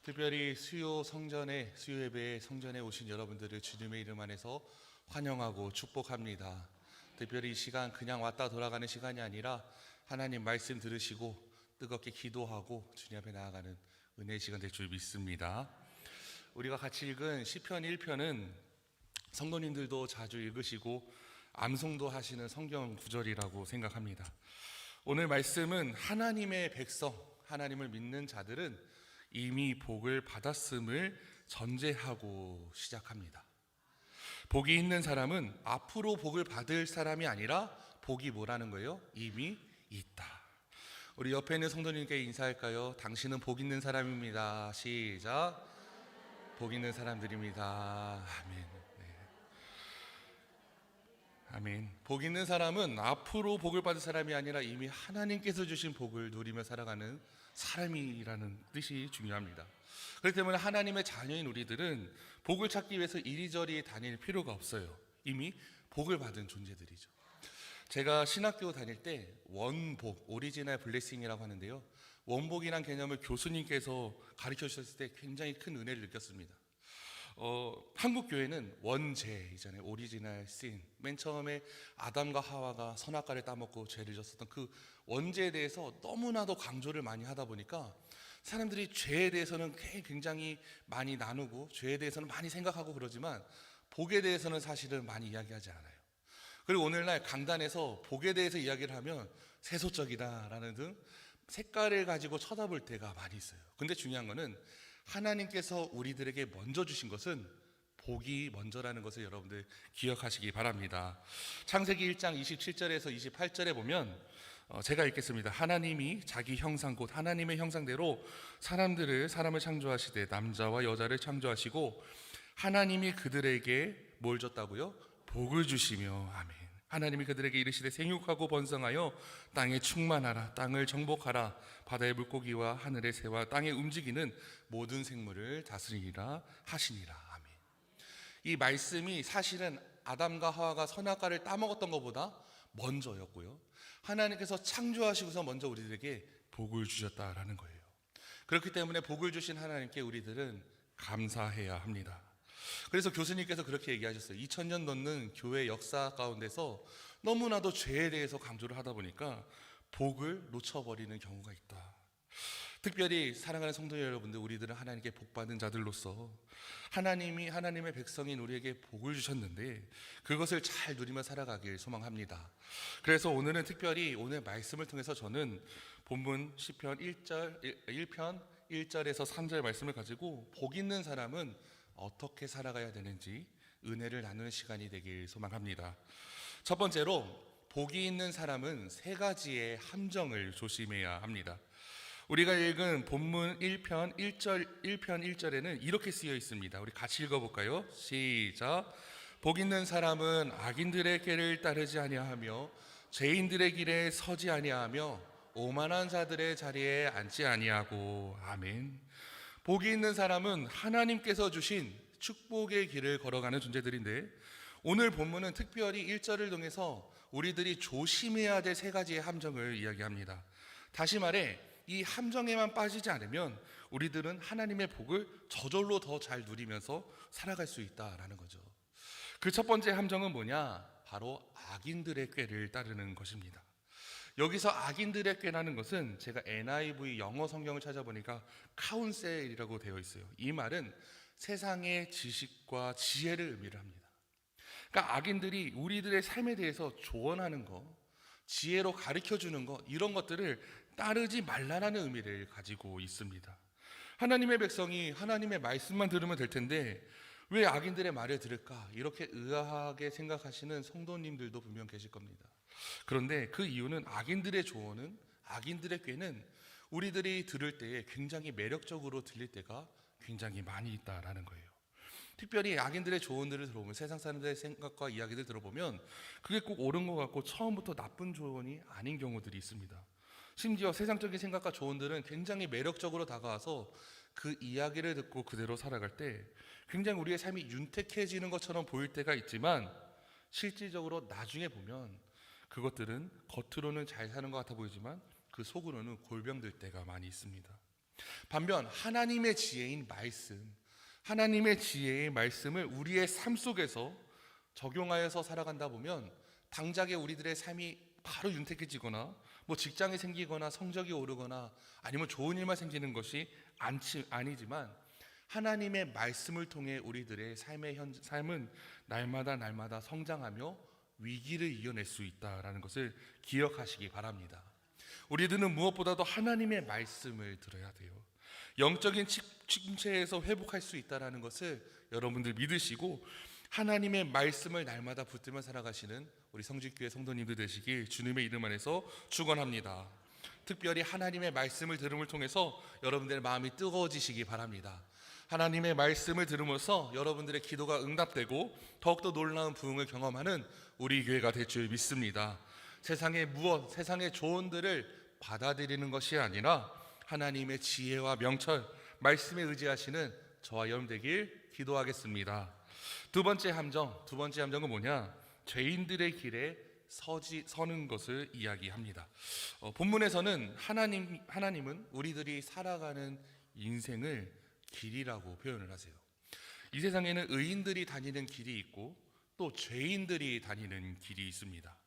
특별히 수요 예배에 성전에 오신 여러분들을 주님의 이름 안에서 환영하고 축복합니다. 특별히 이 시간 그냥 왔다 돌아가는 시간이 아니라 하나님 말씀 들으시고 뜨겁게 기도하고 주님 앞에 나아가는 은혜의 시간 될 줄 믿습니다. 우리가 같이 읽은 시편 1편은 성도님들도 자주 읽으시고 암송도 하시는 성경 구절이라고 생각합니다. 오늘 말씀은 하나님의 백성, 하나님을 믿는 자들은 이미 복을 받았음을 전제하고 시작합니다. 복이 있는 사람은 앞으로 복을 받을 사람이 아니라 복이 뭐라는 거예요? 이미 있다. 우리 옆에 있는 성도님께 인사할까요? 당신은 복 있는 사람입니다. 시작. 복 있는 사람들입니다. 아멘. 아멘. 복 있는 사람은 앞으로 복을 받을 사람이 아니라 이미 하나님께서 주신 복을 누리며 살아가는 사람이라는 뜻이 중요합니다. 그렇기 때문에 하나님의 자녀인 우리들은 복을 찾기 위해서 이리저리 다닐 필요가 없어요. 이미 복을 받은 존재들이죠. 제가 신학교 다닐 때 원복, 오리지널 블레싱이라고 하는데요, 원복이란 개념을 교수님께서 가르쳐 주셨을 때 굉장히 큰 은혜를 느꼈습니다. 한국 교회는 원죄이잖아요. 오리지널 신. 맨 처음에 아담과 하와가 선악과를 따먹고 죄를 졌었던 그 원죄에 대해서 너무나도 강조를 많이 하다 보니까 사람들이 죄에 대해서는 굉장히 많이 나누고 죄에 대해서는 많이 생각하고 그러지만 복에 대해서는 사실은 많이 이야기하지 않아요. 그리고 오늘날 강단에서 복에 대해서 이야기를 하면 세속적이다라는 등 색깔을 가지고 쳐다볼 때가 많이 있어요. 근데 중요한 거는 하나님께서 우리들에게 먼저 주신 것은 복이 먼저라는 것을 여러분들 기억하시기 바랍니다. 창세기 1장 27절에서 28절에 보면 제가 읽겠습니다. 하나님이 자기 형상 곧 하나님의 형상대로 사람을 창조하시되 남자와 여자를 창조하시고 하나님이 그들에게 뭘 줬다고요? 복을 주시며. 아멘. 하나님이 그들에게 이르시되 생육하고 번성하여 땅에 충만하라. 땅을 정복하라. 바다의 물고기와 하늘의 새와 땅에 움직이는 모든 생물을 다스리라 하시니라. 아멘. 이 말씀이 사실은 아담과 하와가 선악과를 따먹었던 것보다 먼저였고요, 하나님께서 창조하시고서 먼저 우리들에게 복을 주셨다라는 거예요. 그렇기 때문에 복을 주신 하나님께 우리들은 감사해야 합니다. 그래서 교수님께서 그렇게 얘기하셨어요. 2000년 넘는 교회 역사 가운데서 너무나도 죄에 대해서 강조를 하다 보니까 복을 놓쳐버리는 경우가 있다. 특별히 사랑하는 성도 여러분들, 우리들은 하나님께 복받은 자들로서 하나님의 백성인 우리에게 복을 주셨는데 그것을 잘 누리며 살아가길 소망합니다. 그래서 오늘은 특별히 오늘 말씀을 통해서 저는 본문 시편 1편 1절에서 3절 말씀을 가지고 복 있는 사람은 어떻게 살아가야 되는지 은혜를 나누는 시간이 되길 소망합니다. 첫 번째로, 복이 있는 사람은 세 가지의 함정을 조심해야 합니다. 우리가 읽은 본문 1편 1절에는 이렇게 쓰여 있습니다. 우리 같이 읽어볼까요? 시작. 복 있는 사람은 악인들의 길을 따르지 아니하며 죄인들의 길에 서지 아니하며 오만한 자들의 자리에 앉지 아니하고. 아멘. 복이 있는 사람은 하나님께서 주신 축복의 길을 걸어가는 존재들인데, 오늘 본문은 특별히 1절을 통해서 우리들이 조심해야 될 세 가지의 함정을 이야기합니다. 다시 말해 이 함정에만 빠지지 않으면 우리들은 하나님의 복을 저절로 더 잘 누리면서 살아갈 수 있다라는 거죠. 그 첫 번째 함정은 뭐냐? 바로 악인들의 꾀를 따르는 것입니다. 여기서 악인들의 꾀라는 것은 제가 NIV 영어 성경을 찾아보니까 카운셀이라고 되어 있어요. 이 말은 세상의 지식과 지혜를 의미를 합니다. 그러니까 악인들이 우리들의 삶에 대해서 조언하는 거, 지혜로 가르쳐주는 거, 이런 것들을 따르지 말라는 의미를 가지고 있습니다. 하나님의 백성이 하나님의 말씀만 들으면 될 텐데 왜 악인들의 말을 들을까? 이렇게 의아하게 생각하시는 성도님들도 분명 계실 겁니다. 그런데 그 이유는 악인들의 조언은, 악인들의 꾀는 우리들이 들을 때에 굉장히 매력적으로 들릴 때가 굉장히 많이 있다라는 거예요. 특별히 악인들의 조언들을 들어보면, 세상 사람들의 생각과 이야기를 들어보면 그게 꼭 옳은 것 같고 처음부터 나쁜 조언이 아닌 경우들이 있습니다. 심지어 세상적인 생각과 조언들은 굉장히 매력적으로 다가와서 그 이야기를 듣고 그대로 살아갈 때 굉장히 우리의 삶이 윤택해지는 것처럼 보일 때가 있지만 실질적으로 나중에 보면 그것들은 겉으로는 잘 사는 것 같아 보이지만 그 속으로는 골병들 때가 많이 있습니다. 반면 하나님의 지혜인 말씀, 하나님의 지혜의 말씀을 우리의 삶 속에서 적용하여서 살아간다 보면 당장에 우리들의 삶이 바로 윤택해지거나 뭐 직장이 생기거나 성적이 오르거나 아니면 좋은 일만 생기는 것이 아니지만 하나님의 말씀을 통해 우리들의 삶은 날마다 성장하며 위기를 이겨낼 수 있다라는 것을 기억하시기 바랍니다. 우리들은 무엇보다도 하나님의 말씀을 들어야 돼요. 영적인 침체에서 회복할 수 있다는 것을 여러분들 믿으시고 하나님의 말씀을 날마다 붙들며 살아가시는 우리 성직교회 성도님들 되시길 주님의 이름 안에서 축원합니다. 특별히 하나님의 말씀을 들음을 통해서 여러분들의 마음이 뜨거워지시기 바랍니다. 하나님의 말씀을 들으면서 여러분들의 기도가 응답되고 더욱더 놀라운 부흥을 경험하는 우리 교회가 될 줄 믿습니다. 세상의 세상의 조언들을 받아들이는 것이 아니라 하나님의 지혜와 명철, 말씀에 의지하시는 저와 여러분 되길 기도하겠습니다. 두 번째 함정은 뭐냐? 죄인들의 길에 서는 것을 이야기합니다. 본문에서는 하나님은 우리들이 살아가는 인생을 길이라고 표현을 하세요. 이 세상에는 의인들이 다니는 길이 있고 또 죄인들이 다니는 길이 있습니다.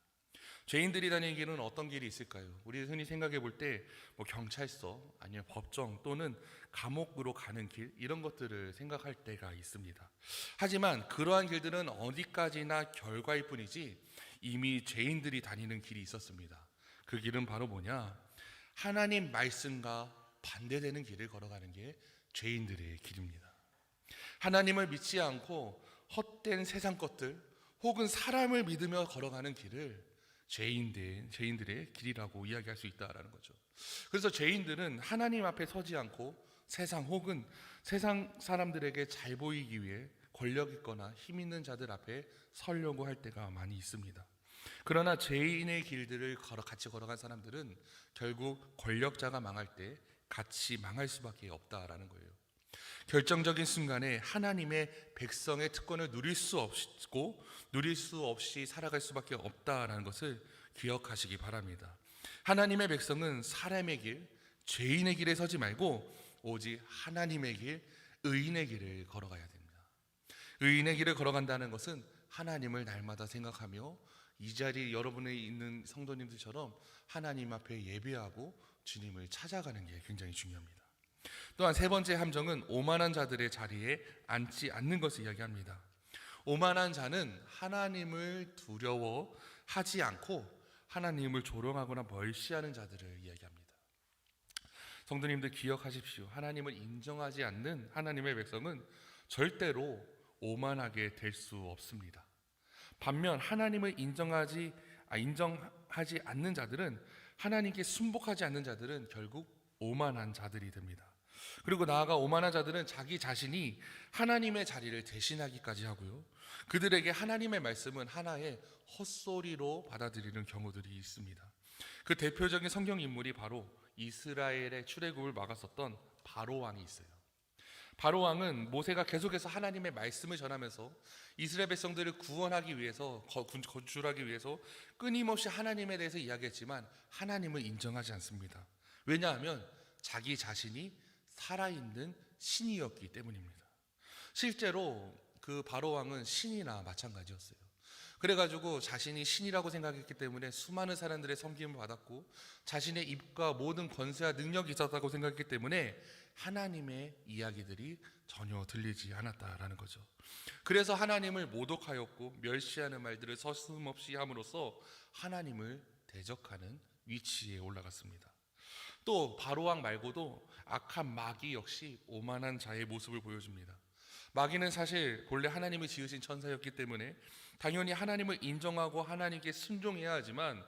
죄인들이 다니는 길은 어떤 길이 있을까요? 우리 흔히 생각해 볼 때 뭐 경찰서 아니면 법정 또는 감옥으로 가는 길 이런 것들을 생각할 때가 있습니다. 하지만 그러한 길들은 어디까지나 결과일 뿐이지 이미 죄인들이 다니는 길이 있었습니다. 그 길은 바로 뭐냐? 하나님 말씀과 반대되는 길을 걸어가는 게 죄인들의 길입니다. 하나님을 믿지 않고 헛된 세상 것들 혹은 사람을 믿으며 걸어가는 길을 죄인들의 길이라고 이야기할 수 있다라는 거죠. 그래서 죄인들은 하나님 앞에 서지 않고 세상 혹은 세상 사람들에게 잘 보이기 위해 권력 있거나 힘 있는 자들 앞에 서려고 할 때가 많이 있습니다. 그러나 죄인의 길들을 같이 걸어간 사람들은 결국 권력자가 망할 때 같이 망할 수밖에 없다라는 거예요. 결정적인 순간에 하나님의 백성의 특권을 누릴 수 없이 살아갈 수밖에 없다라는 것을 기억하시기 바랍니다. 하나님의 백성은 사람의 길, 죄인의 길에 서지 말고 오직 하나님의 길, 의인의 길을 걸어가야 됩니다. 의인의 길을 걸어간다는 것은 하나님을 날마다 생각하며 이 자리에 여러분이 있는 성도님들처럼 하나님 앞에 예배하고 주님을 찾아가는 게 굉장히 중요합니다. 또한 세 번째 함정은 오만한 자들의 자리에 앉지 않는 것을 이야기합니다. 오만한 자는 하나님을 두려워하지 않고 하나님을 조롱하거나 멀시하는 자들을 이야기합니다. 성도님들 기억하십시오. 하나님을 인정하지 않는 하나님의 백성은 절대로 오만하게 될 수 없습니다. 반면 하나님을 인정하지 않는 자들은, 하나님께 순복하지 않는 자들은 결국 오만한 자들이 됩니다. 그리고 나아가 오만한 자들은 자기 자신이 하나님의 자리를 대신하기까지 하고요, 그들에게 하나님의 말씀은 하나의 헛소리로 받아들이는 경우들이 있습니다. 그 대표적인 성경 인물이 바로 이스라엘의 출애굽을 막았었던 바로 왕이 있어요. 바로 왕은 모세가 계속해서 하나님의 말씀을 전하면서 이스라엘 백성들을 구원하기 위해서, 건축하기 위해서 끊임없이 하나님에 대해서 이야기했지만 하나님을 인정하지 않습니다. 왜냐하면 자기 자신이 살아있는 신이었기 때문입니다. 실제로 그 바로 왕은 신이나 마찬가지였어요. 그래가지고 자신이 신이라고 생각했기 때문에 수많은 사람들의 섬김을 받았고 자신의 입과 모든 권세와 능력이 있었다고 생각했기 때문에 하나님의 이야기들이 전혀 들리지 않았다라는 거죠. 그래서 하나님을 모독하였고 멸시하는 말들을 서슴없이 함으로써 하나님을 대적하는 위치에 올라갔습니다. 또 바로왕 말고도 악한 마귀 역시 오만한 자의 모습을 보여줍니다. 마귀는 사실 본래 하나님이 지으신 천사였기 때문에 당연히 하나님을 인정하고 하나님께 순종해야 하지만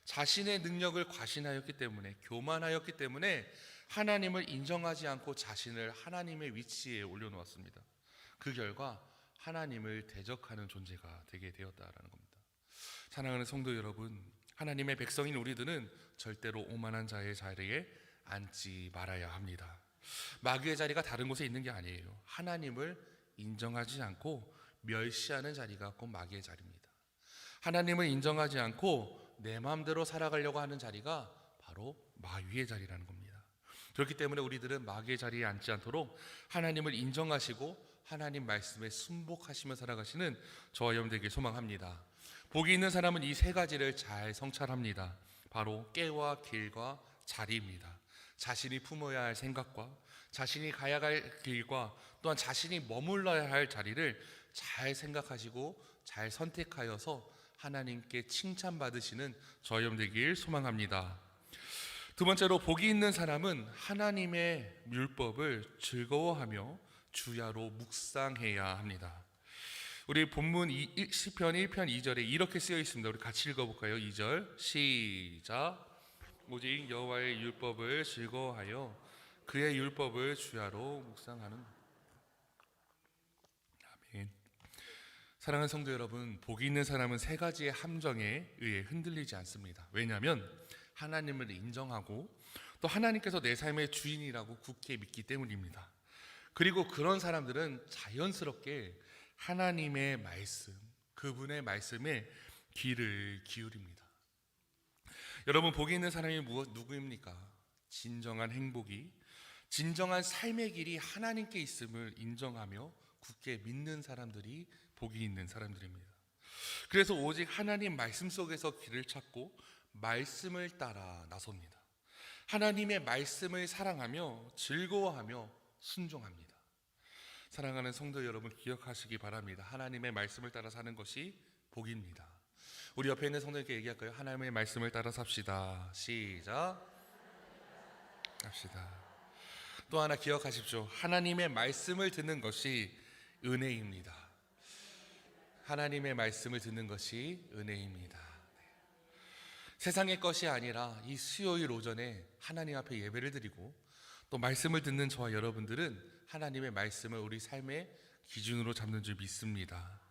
자신의 능력을 과신하였기 때문에, 교만하였기 때문에 하나님을 인정하지 않고 자신을 하나님의 위치에 올려놓았습니다. 그 결과 하나님을 대적하는 존재가 되게 되었다라는 겁니다. 사랑하는 성도 여러분, 하나님의 백성인 우리들은 절대로 오만한 자의 자리에 앉지 말아야 합니다. 마귀의 자리가 다른 곳에 있는 게 아니에요. 하나님을 인정하지 않고 멸시하는 자리가 곧 마귀의 자리입니다. 하나님을 인정하지 않고 내 마음대로 살아가려고 하는 자리가 바로 마귀의 자리라는 겁니다. 그렇기 때문에 우리들은 마귀의 자리에 앉지 않도록 하나님을 인정하시고 하나님 말씀에 순복하시며 살아가시는 저와 여러분들에게 소망합니다. 복이 있는 사람은 이 세 가지를 잘 성찰합니다. 바로 깨와 길과 자리입니다. 자신이 품어야 할 생각과 자신이 가야 할 길과 또한 자신이 머물러야 할 자리를 잘 생각하시고 잘 선택하여서 하나님께 칭찬받으시는 저와 여러분 되길 소망합니다. 두 번째로 복이 있는 사람은 하나님의 율법을 즐거워하며 주야로 묵상해야 합니다. 우리 본문 시편 1편 2절에 이렇게 쓰여 있습니다. 우리 같이 읽어볼까요? 2절 시작. 오직 여호와의 율법을 즐거워하여 그의 율법을 주야로 묵상하는. 아멘. 사랑하는 성도 여러분, 복이 있는 사람은 세 가지의 함정에 의해 흔들리지 않습니다. 왜냐하면 하나님을 인정하고 또 하나님께서 내 삶의 주인이라고 굳게 믿기 때문입니다. 그리고 그런 사람들은 자연스럽게 하나님의 말씀, 그분의 말씀에 귀를 기울입니다. 여러분, 복이 있는 사람이 누구입니까? 진정한 행복이, 진정한 삶의 길이 하나님께 있음을 인정하며 굳게 믿는 사람들이 복이 있는 사람들입니다. 그래서 오직 하나님 말씀 속에서 길을 찾고 말씀을 따라 나섭니다. 하나님의 말씀을 사랑하며 즐거워하며 순종합니다. 사랑하는 성도 여러분, 기억하시기 바랍니다. 하나님의 말씀을 따라 사는 것이 복입니다. 우리 옆에 있는 성도님께 얘기할까요? 하나님의 말씀을 따라 삽시다. 시작. 합시다. 또 하나 기억하십시오. 하나님의 말씀을 듣는 것이 은혜입니다. 하나님의 말씀을 듣는 것이 은혜입니다. 세상의 것이 아니라 이 수요일 오전에 하나님 앞에 예배를 드리고 또 말씀을 듣는 저와 여러분들은 하나님의 말씀을 우리 삶의 기준으로 잡는 줄 믿습니다.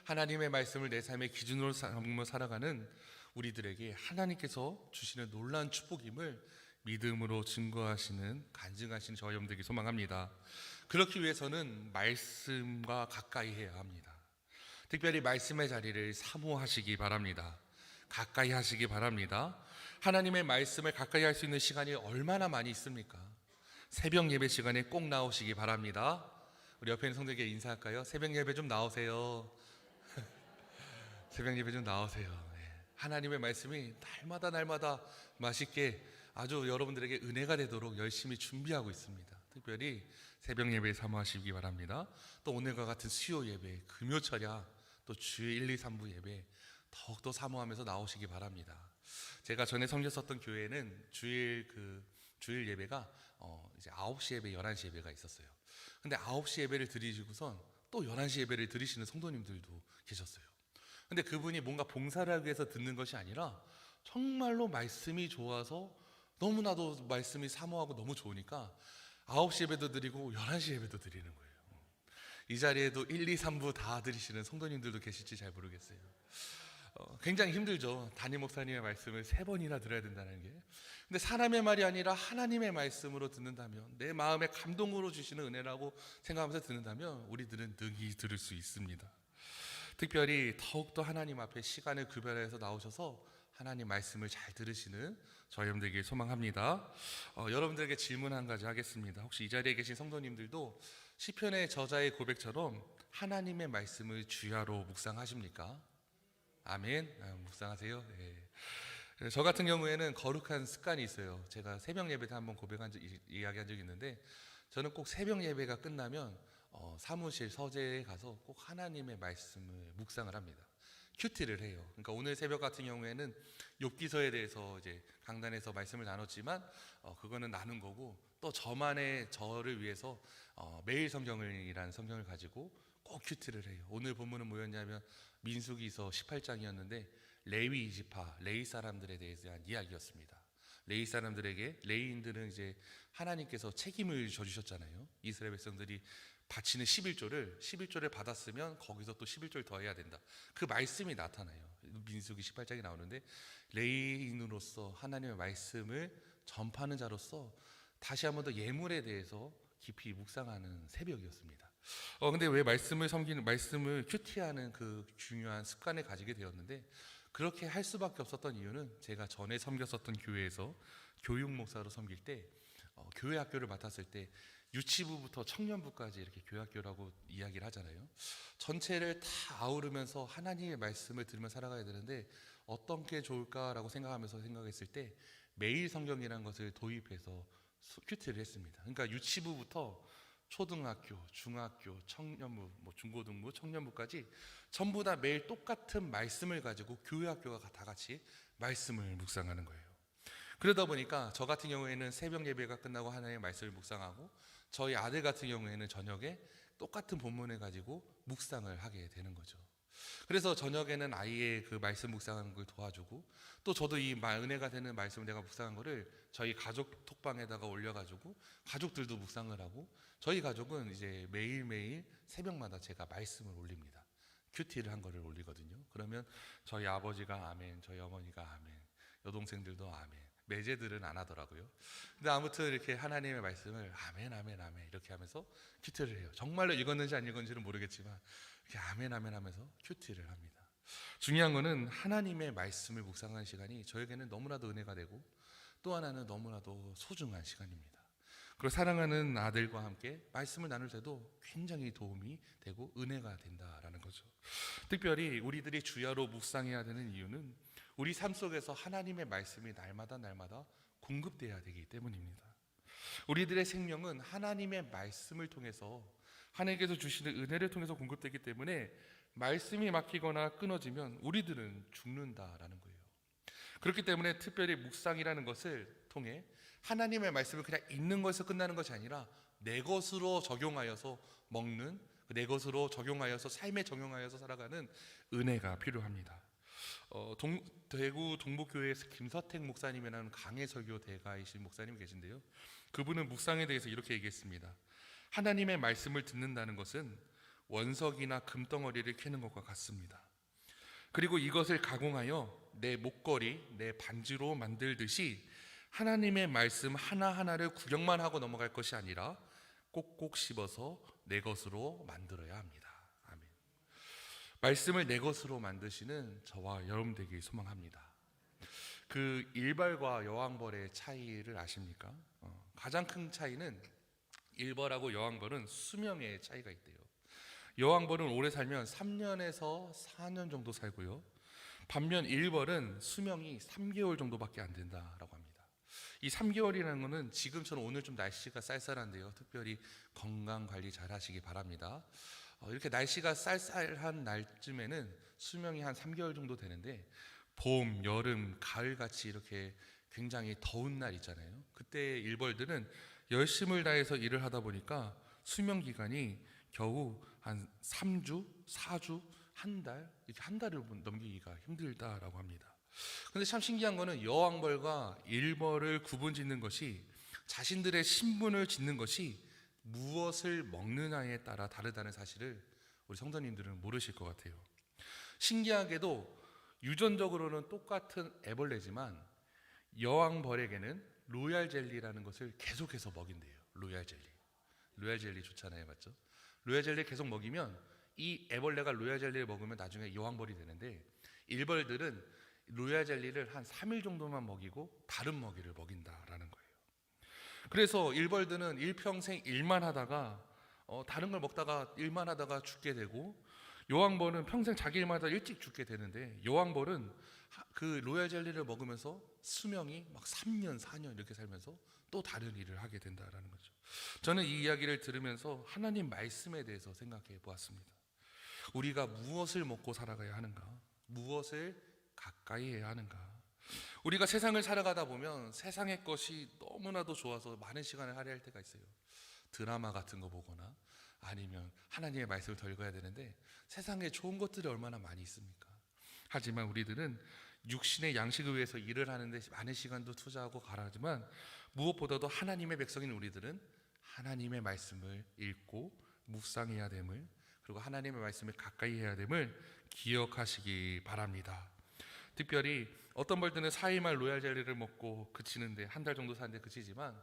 하나님의 말씀을 내 삶의 기준으로 삼으며 살아가는 우리들에게 하나님께서 주시는 놀라운 축복임을 믿음으로 증거하시는, 간증하시는 저와 여러분들에게 소망합니다. 그렇기 위해서는 말씀과 가까이 해야 합니다. 특별히 말씀의 자리를 사모하시기 바랍니다. 가까이 하시기 바랍니다. 하나님의 말씀을 가까이 할 수 있는 시간이 얼마나 많이 있습니까? 새벽 예배 시간에 꼭 나오시기 바랍니다. 우리 옆에 있는 성도에게 인사할까요? 새벽 예배 좀 나오세요. 새벽 예배 좀 나오세요. 하나님의 말씀이 날마다 맛있게 아주 여러분들에게 은혜가 되도록 열심히 준비하고 있습니다. 특별히 새벽 예배 사모하시기 바랍니다. 또 오늘과 같은 수요 예배, 금요 철야, 또 주일 1, 2, 3부 예배 더욱더 사모하면서 나오시기 바랍니다. 제가 전에 섬겼었던 교회는 주일 예배가 이제 9시 예배, 11시 예배가 있었어요. 근데 9시 예배를 드리시고선 또 11시 예배를 드리시는 성도님들도 계셨어요. 근데 그분이 뭔가 봉사를 하기 위해서 듣는 것이 아니라 정말로 말씀이 좋아서 너무나도 말씀이 사모하고 너무 좋으니까 9시 예배도 드리고 11시 예배도 드리는 거예요. 이 자리에도 1, 2, 3부 다 드리시는 성도님들도 계실지 잘 모르겠어요. 굉장히 힘들죠. 담임 목사님의 말씀을 3번이나 들어야 된다는 게. 근데 사람의 말이 아니라 하나님의 말씀으로 듣는다면, 내 마음에 감동으로 주시는 은혜라고 생각하면서 듣는다면 우리들은 능히 들을 수 있습니다. 특별히 더욱더 하나님 앞에 시간을 구별해서 나오셔서 하나님 말씀을 잘 들으시는 저희 여러분들에게 소망합니다. 여러분들에게 질문 한 가지 하겠습니다. 혹시 이 자리에 계신 성도님들도 시편의 저자의 고백처럼 하나님의 말씀을 주야로 묵상하십니까? 아멘. 묵상하세요. 네. 저 같은 경우에는 거룩한 습관이 있어요. 제가 새벽 예배 때 한번 이야기한 적이 있는데, 저는 꼭 새벽 예배가 끝나면 사무실 서재에 가서 꼭 하나님의 말씀을 묵상을 합니다. 큐티를 해요. 그러니까 오늘 새벽 같은 경우에는 욥기서에 대해서 이제 강단에서 말씀을 나눴지만 그거는 나눈 거고, 또 저를 위해서 매일 성경이라는 성경을 가지고 꼭 큐티를 해요. 오늘 본문은 뭐였냐면 민수기서 18장이었는데 레위 지파, 레위 사람들에 대한 이야기였습니다. 레위 사람들에게, 레위인들은 이제 하나님께서 책임을 져주셨잖아요. 이스라엘 백성들이 바치는 11조를 받았으면 거기서 또 11조를 더해야 된다. 그 말씀이 나타나요. 민수기 18장에 나오는데, 레위인으로서 하나님의 말씀을 전파하는 자로서 다시 한번 더 예물에 대해서 깊이 묵상하는 새벽이었습니다. 근데 왜 말씀을 큐티하는 그 중요한 습관을 가지게 되었는데, 그렇게 할 수밖에 없었던 이유는 제가 전에 섬겼었던 교회에서 교육 목사로 섬길 때 교회 학교를 맡았을 때 유치부부터 청년부까지 이렇게 교회 학교라고 이야기를 하잖아요. 전체를 다 아우르면서 하나님의 말씀을 들으며 살아가야 되는데 어떤 게 좋을까라고 생각했을 때 매일 성경이라는 것을 도입해서 큐티를 했습니다. 그러니까 유치부부터 초등학교, 중학교, 청년부, 중고등부, 청년부까지 전부 다 매일 똑같은 말씀을 가지고 교회 학교가 다 같이 말씀을 묵상하는 거예요. 그러다 보니까 저 같은 경우에는 새벽 예배가 끝나고 하나님의 말씀을 묵상하고 저희 아들 같은 경우에는 저녁에 똑같은 본문을 가지고 묵상을 하게 되는 거죠. 그래서 저녁에는 아이의 그 말씀 묵상하는 걸 도와주고 또 저도 이 은혜가 되는 말씀을 내가 묵상한 거를 저희 가족 톡방에다가 올려가지고 가족들도 묵상을 하고 저희 가족은 이제 매일매일 새벽마다 제가 말씀을 올립니다. 큐티를 한 거를 올리거든요. 그러면 저희 아버지가 아멘, 저희 어머니가 아멘, 여동생들도 아멘. 매제들은 안 하더라고요. 근데 아무튼 이렇게 하나님의 말씀을 아멘 아멘 아멘 이렇게 하면서 큐티를 해요. 정말로 읽었는지 안 읽었는지는 모르겠지만 이렇게 아멘 아멘 하면서 큐티를 합니다. 중요한 거는 하나님의 말씀을 묵상하는 시간이 저에게는 너무나도 은혜가 되고 또 하나는 너무나도 소중한 시간입니다. 그리고 사랑하는 아들과 함께 말씀을 나눌 때도 굉장히 도움이 되고 은혜가 된다라는 거죠. 특별히 우리들이 주야로 묵상해야 되는 이유는 우리 삶 속에서 하나님의 말씀이 날마다 공급돼야 되기 때문입니다. 우리들의 생명은 하나님의 말씀을 통해서 하나님께서 주시는 은혜를 통해서 공급되기 때문에 말씀이 막히거나 끊어지면 우리들은 죽는다라는 거예요. 그렇기 때문에 특별히 묵상이라는 것을 통해 하나님의 말씀을 그냥 읽는 것에서 끝나는 것이 아니라 내 것으로 적용하여서 먹는, 내 것으로 적용하여서 삶에 적용하여서 살아가는 은혜가 필요합니다. 대구 동북교회 김서택 목사님이라는 강해 설교 대가이신 목사님이 계신데요. 그분은 묵상에 대해서 이렇게 얘기했습니다. 하나님의 말씀을 듣는다는 것은 원석이나 금덩어리를 캐는 것과 같습니다. 그리고 이것을 가공하여 내 목걸이, 내 반지로 만들듯이 하나님의 말씀 하나하나를 구경만 하고 넘어갈 것이 아니라 꼭꼭 씹어서 내 것으로 만들어야 합니다. 아멘. 말씀을 내 것으로 만드시는 저와 여러분 되길 소망합니다. 그 일벌과 여왕벌의 차이를 아십니까? 가장 큰 차이는 일벌하고 여왕벌은 수명의 차이가 있대요. 여왕벌은 오래 살면 3년에서 4년 정도 살고요. 반면 일벌은 수명이 3개월 정도밖에 안 된다라고 합니다. 이 3개월이라는 것은 지금처럼 오늘 좀 날씨가 쌀쌀한데요. 특별히 건강 관리 잘 하시기 바랍니다. 이렇게 날씨가 쌀쌀한 날쯤에는 수명이 한 3개월 정도 되는데 봄, 여름, 가을 같이 이렇게 굉장히 더운 날 있잖아요. 그때 일벌들은 열심을 다해서 일을 하다 보니까 수명 기간이 겨우 한 3주, 4주, 한 달, 이렇게 한 달을 넘기기가 힘들다라고 합니다. 근데 참 신기한 거는 여왕벌과 일벌을 구분 짓는 것이 자신들의 신분을 짓는 것이 무엇을 먹느냐에 따라 다르다는 사실을 우리 성도님들은 모르실 것 같아요. 신기하게도 유전적으로는 똑같은 애벌레지만 여왕벌에게는 로얄 젤리라는 것을 계속해서 먹인대요. 로얄 젤리 좋잖아요, 맞죠? 로얄 젤리 계속 먹이면 이 애벌레가 로얄 젤리를 먹으면 나중에 여왕벌이 되는데 일벌들은 로얄 젤리를 한 3일 정도만 먹이고 다른 먹이를 먹인다라는 거예요. 그래서 일벌들은 일평생 일만 하다가 다른 걸 먹다가 일만 하다가 죽게 되고 여왕벌은 평생 자기 일만 하다가 일찍 죽게 되는데 여왕벌은 그 로얄 젤리를 먹으면서 수명이 막 3년, 4년 이렇게 살면서 또 다른 일을 하게 된다라는 거죠. 저는 이 이야기를 들으면서 하나님 말씀에 대해서 생각해 보았습니다. 우리가 무엇을 먹고 살아가야 하는가? 무엇을 가까이 해야 하는가? 우리가 세상을 살아가다 보면 세상의 것이 너무나도 좋아서 많은 시간을 할애할 때가 있어요. 드라마 같은 거 보거나 아니면 하나님의 말씀을 더 읽어야 되는데 세상에 좋은 것들이 얼마나 많이 있습니까? 하지만 우리들은 육신의 양식을 위해서 일을 하는데 많은 시간도 투자하고 가라하지만 무엇보다도 하나님의 백성인 우리들은 하나님의 말씀을 읽고 묵상해야 됨을, 그리고 하나님의 말씀을 가까이 해야 됨을 기억하시기 바랍니다. 특별히 어떤 벌들은 4일만 로얄 젤리를 먹고 그치는데 한 달 정도 사는데 그치지만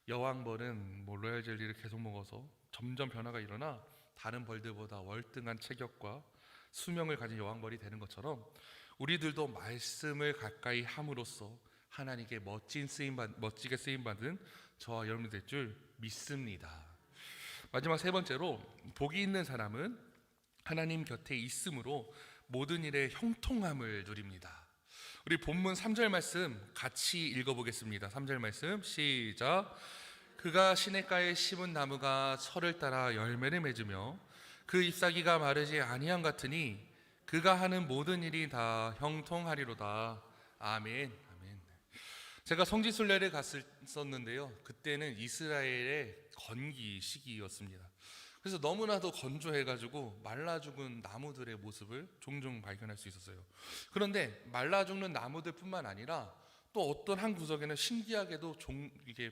여왕벌은 로얄 젤리를 계속 먹어서 점점 변화가 일어나 다른 벌들보다 월등한 체격과 수명을 가진 여왕벌이 되는 것처럼 우리들도 말씀을 가까이 함으로써 하나님께 멋지게 쓰임받은 저와 여러분들 될 줄 믿습니다. 마지막 세 번째로, 복이 있는 사람은 하나님 곁에 있음으로 모든 일에 형통함을 누립니다. 우리 본문 3절 말씀 같이 읽어보겠습니다. 3절 말씀 시작. 그가 시냇가에 심은 나무가 철을 따라 열매를 맺으며 그 잎사귀가 마르지 아니함 같으니 그가 하는 모든 일이 다 형통하리로다. 아멘. 아멘. 제가 성지순례를 갔었는데요, 그때는 이스라엘의 건기 시기였습니다. 그래서 너무나도 건조해가지고 말라 죽은 나무들의 모습을 종종 발견할 수 있었어요. 그런데 말라 죽는 나무들뿐만 아니라 또 어떤 한 구석에는 신기하게도 이게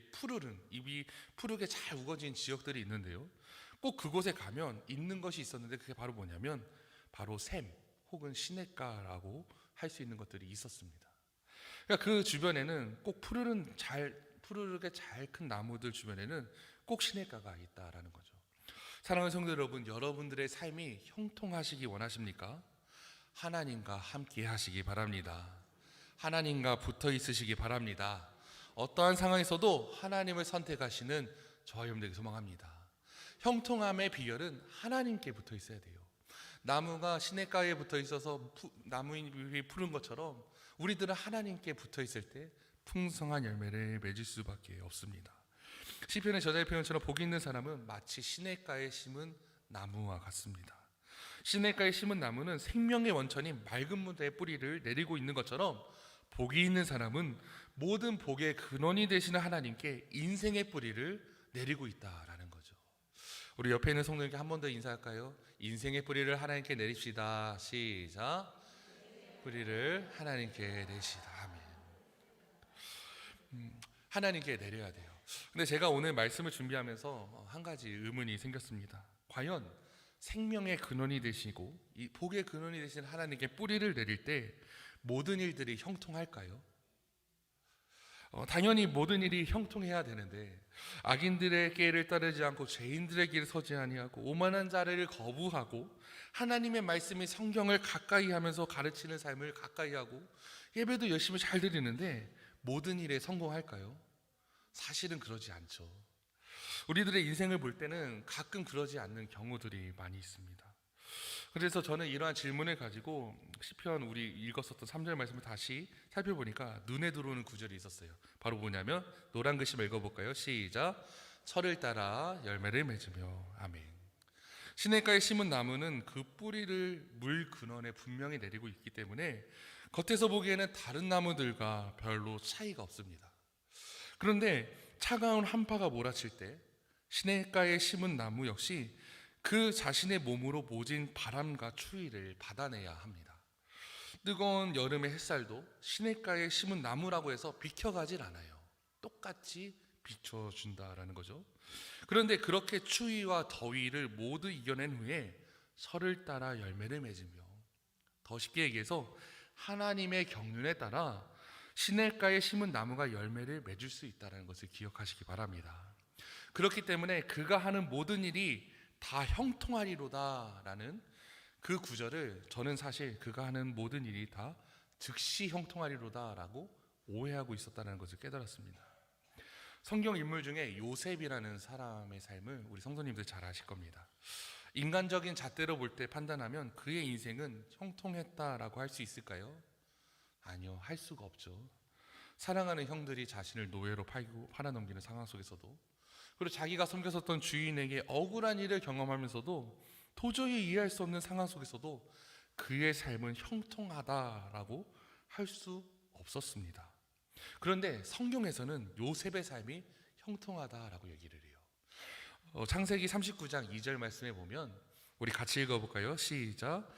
잎이 푸르게 잘 우거진 지역들이 있는데요, 꼭 그곳에 가면 있는 것이 있었는데 그게 바로 뭐냐면 바로 샘 혹은 시냇가라고 할 수 있는 것들이 있었습니다. 그러니까 그 주변에는 꼭 푸르르게 잘 큰 나무들 주변에는 꼭 시냇가가 있다라는 거죠. 사랑하는 성도 여러분, 여러분들의 삶이 형통하시기 원하십니까? 하나님과 함께 하시기 바랍니다. 하나님과 붙어 있으시기 바랍니다. 어떠한 상황에서도 하나님을 선택하시는 저와 여러분들에게 소망합니다. 형통함의 비결은 하나님께 붙어 있어야 돼요. 나무가 시냇가에 붙어 있어서 나무 잎이 푸른 것처럼 우리들은 하나님께 붙어 있을 때 풍성한 열매를 맺을 수밖에 없습니다. 시편의 저자의 표현처럼 복이 있는 사람은 마치 시냇가에 심은 나무와 같습니다. 시냇가에 심은 나무는 생명의 원천인 맑은 물에 뿌리를 내리고 있는 것처럼 복이 있는 사람은 모든 복의 근원이 되시는 하나님께 인생의 뿌리를 내리고 있다라는 거죠. 우리 옆에 있는 성도님께 한 번 더 인사할까요? 인생의 뿌리를 하나님께 내립시다. 시작. 뿌리를 하나님께 내시다. 아멘. 하나님께 내려야 돼요. 근데 제가 오늘 말씀을 준비하면서 한 가지 의문이 생겼습니다. 과연 생명의 근원이 되시고 이 복의 근원이 되신 하나님께 뿌리를 내릴 때 모든 일들이 형통할까요? 당연히 모든 일이 형통해야 되는데 악인들의 길을 따르지 않고 죄인들의 길을 서지 아니하고 오만한 자를 거부하고 하나님의 말씀이 성경을 가까이 하면서 가르치는 삶을 가까이 하고 예배도 열심히 잘 드리는데 모든 일에 성공할까요? 사실은 그러지 않죠. 우리들의 인생을 볼 때는 가끔 그러지 않는 경우들이 많이 있습니다. 그래서 저는 이러한 질문을 가지고 시편 우리 읽었었던 3절 말씀을 다시 살펴보니까 눈에 들어오는 구절이 있었어요. 바로 뭐냐면 노란 글씨 읽어볼까요? 시작. 철을 따라 열매를 맺으며. 아멘. 시냇가에 심은 나무는 그 뿌리를 물 근원에 분명히 내리고 있기 때문에 겉에서 보기에는 다른 나무들과 별로 차이가 없습니다. 그런데 차가운 한파가 몰아칠 때 시냇가에 심은 나무 역시 그 자신의 몸으로 모진 바람과 추위를 받아내야 합니다. 뜨거운 여름의 햇살도 시냇가에 심은 나무라고 해서 비켜가질 않아요. 똑같이 비춰준다라는 거죠. 그런데 그렇게 추위와 더위를 모두 이겨낸 후에 설을 따라 열매를 맺으며, 더 쉽게 얘기해서 하나님의 경륜에 따라 시냇가에 심은 나무가 열매를 맺을 수 있다는 것을 기억하시기 바랍니다. 그렇기 때문에 그가 하는 모든 일이 다 형통하리로다라는 그 구절을 저는 사실 그가 하는 모든 일이 다 즉시 형통하리로다라고 오해하고 있었다는 것을 깨달았습니다. 성경 인물 중에 요셉이라는 사람의 삶을 우리 성도님들 잘 아실 겁니다. 인간적인 잣대로 볼 때 판단하면 그의 인생은 형통했다라고 할 수 있을까요? 아니요, 할 수가 없죠. 사랑하는 형들이 자신을 노예로 팔아넘기는 상황 속에서도, 그리고 자기가 섬겼었던 주인에게 억울한 일을 경험하면서도 도저히 이해할 수 없는 상황 속에서도 그의 삶은 형통하다라고 할 수 없었습니다. 그런데 성경에서는 요셉의 삶이 형통하다라고 얘기를 해요. 창세기 39장 2절 말씀에 보면 우리 같이 읽어볼까요? 시작.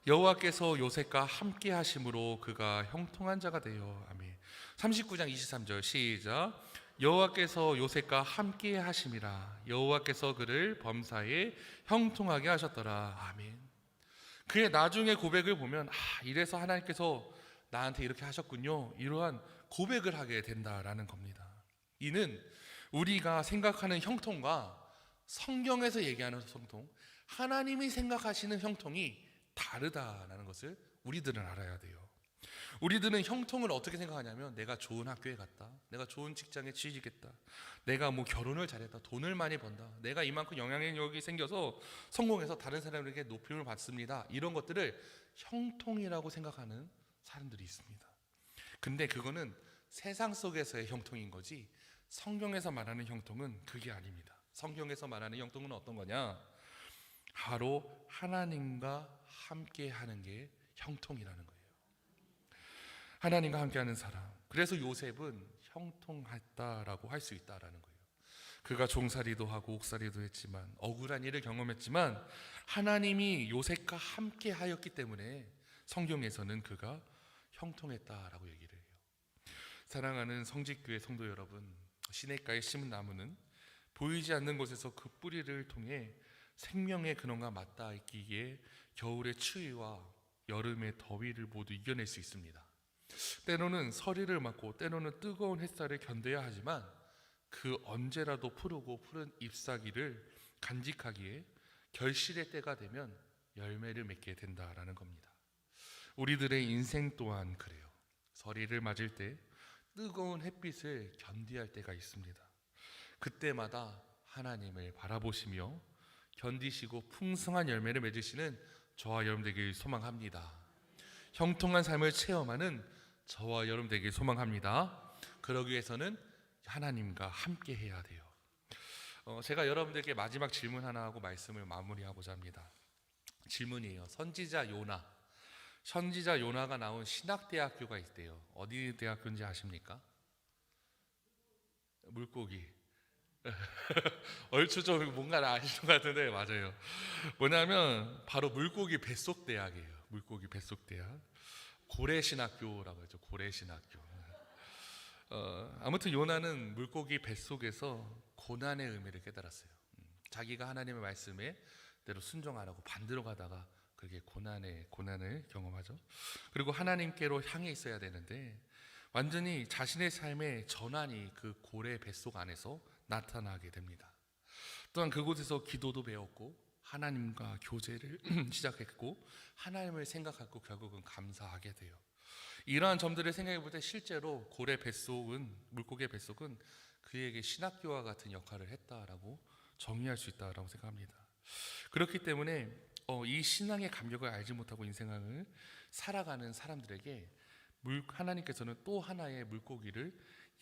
여호와께서 요셉과 함께 하심으로 그가 형통한 자가 되어. 아멘. 39장 23절 시작. 여호와께서 요셉과 함께 하심이라. 여호와께서 그를 범사에 형통하게 하셨더라. 아멘. 그의 나중의 고백을 보면 이래서 하나님께서 나한테 이렇게 하셨군요, 이러한 고백을 하게 된다라는 겁니다. 이는 우리가 생각하는 형통과 성경에서 얘기하는 형통, 하나님이 생각하시는 형통이 다르다라는 것을 우리들은 알아야 돼요. 우리들은 형통을 어떻게 생각하냐면 내가 좋은 학교에 갔다, 내가 좋은 직장에 취직했다, 내가 뭐 결혼을 잘했다, 돈을 많이 번다, 내가 이만큼 영향력이 생겨서 성공해서 다른 사람에게 높임을 받습니다. 이런 것들을 형통이라고 생각하는 사람들이 있습니다. 근데 그거는 세상 속에서의 형통인 거지 성경에서 말하는 형통은 그게 아닙니다. 성경에서 말하는 형통은 어떤 거냐? 바로 하나님과 함께 하는 게 형통이라는 거예요. 하나님과 함께하는 사람. 그래서 요셉은 형통했다라고 할 수 있다라는 거예요. 그가 종살이도 하고 옥살이도 했지만 억울한 일을 경험했지만 하나님이 요셉과 함께하였기 때문에 성경에서는 그가 형통했다라고 얘기를 해요. 사랑하는 성직교회 성도 여러분, 시냇가에 심은 나무는 보이지 않는 곳에서 그 뿌리를 통해 생명의 근원과 맞닿아 있기에 겨울의 추위와 여름의 더위를 모두 이겨낼 수 있습니다. 때로는 서리를 맞고 때로는 뜨거운 햇살을 견뎌야 하지만 그 언제라도 푸르고 푸른 잎사귀를 간직하기에 결실의 때가 되면 열매를 맺게 된다라는 겁니다. 우리들의 인생 또한 그래요. 서리를 맞을 때 뜨거운 햇빛을 견뎌야 할 때가 있습니다. 그때마다 하나님을 바라보시며 견디시고 풍성한 열매를 맺으시는 저와 여러분 되길 소망합니다. 형통한 삶을 체험하는 저와 여러분 되길 소망합니다. 그러기 위해서는 하나님과 함께 해야 돼요. 제가 여러분들께 마지막 질문 하나 하고 말씀을 마무리하고자 합니다. 질문이에요. 선지자 요나가 나온 신학대학교가 있대요. 어디 대학교인지 아십니까? 물고기. 얼추 좀 뭔가 아시는 것 같은데 맞아요. 뭐냐면 바로 물고기 뱃속대학이에요. 물고기 뱃속대학. 고래신학교라고 하죠. 고래신학교. 아무튼 요나는 물고기 뱃속에서 고난의 의미를 깨달았어요. 자기가 하나님의 말씀에 대로 순종하라고 반대로 가다가 그게 고난을 경험하죠. 그리고 하나님께로 향해 있어야 되는데 완전히 자신의 삶의 전환이 그 고래 뱃속 안에서 나타나게 됩니다. 또한 그곳에서 기도도 배웠고 하나님과 교제를 시작했고 하나님을 생각하고 결국은 감사하게 돼요. 이러한 점들을 생각해 볼 때 실제로 물고기의 뱃속은 그에게 신학교와 같은 역할을 했다라고 정의할 수 있다라고 생각합니다. 그렇기 때문에 이 신앙의 감격을 알지 못하고 인생을 살아가는 사람들에게 하나님께서는 또 하나의 물고기를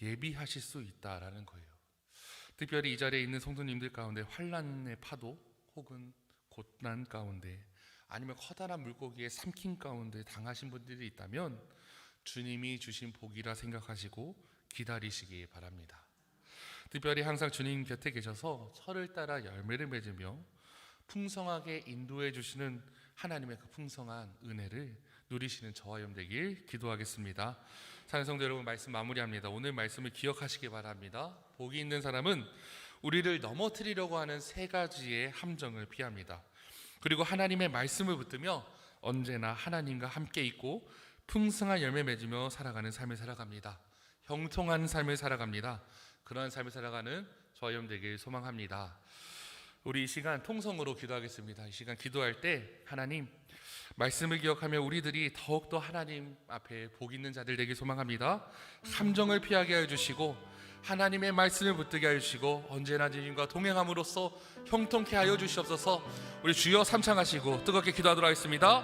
예비하실 수 있다라는 거예요. 특별히 이 자리에 있는 성도님들 가운데 환난의 파도 혹은 고난 가운데 아니면 커다란 물고기의 삼킴 가운데 당하신 분들이 있다면 주님이 주신 복이라 생각하시고 기다리시기 바랍니다. 특별히 항상 주님 곁에 계셔서 철을 따라 열매를 맺으며 풍성하게 인도해 주시는 하나님의 그 풍성한 은혜를 누리시는 저와 여러분 되길 기도하겠습니다. 사랑하는 성도 여러분, 말씀 마무리합니다. 오늘 말씀을 기억하시기 바랍니다. 복이 있는 사람은 우리를 넘어뜨리려고 하는 세 가지의 함정을 피합니다. 그리고 하나님의 말씀을 붙들며 언제나 하나님과 함께 있고 풍성한 열매 맺으며 살아가는 삶을 살아갑니다. 형통한 삶을 살아갑니다. 그러한 삶을 살아가는 저와 여러분 되길 소망합니다. 우리 이 시간 통성으로 기도하겠습니다. 이 시간 기도할 때 하나님 말씀을 기억하며 우리들이 더욱더 하나님 앞에 복 있는 자들 되길 소망합니다. 함정을 피하게 하여 주시고 하나님의 말씀을 붙들게 하여 주시고 언제나 주님과 동행함으로써 형통케 하여 주시옵소서. 우리 주여 삼창하시고 뜨겁게 기도하도록 하겠습니다.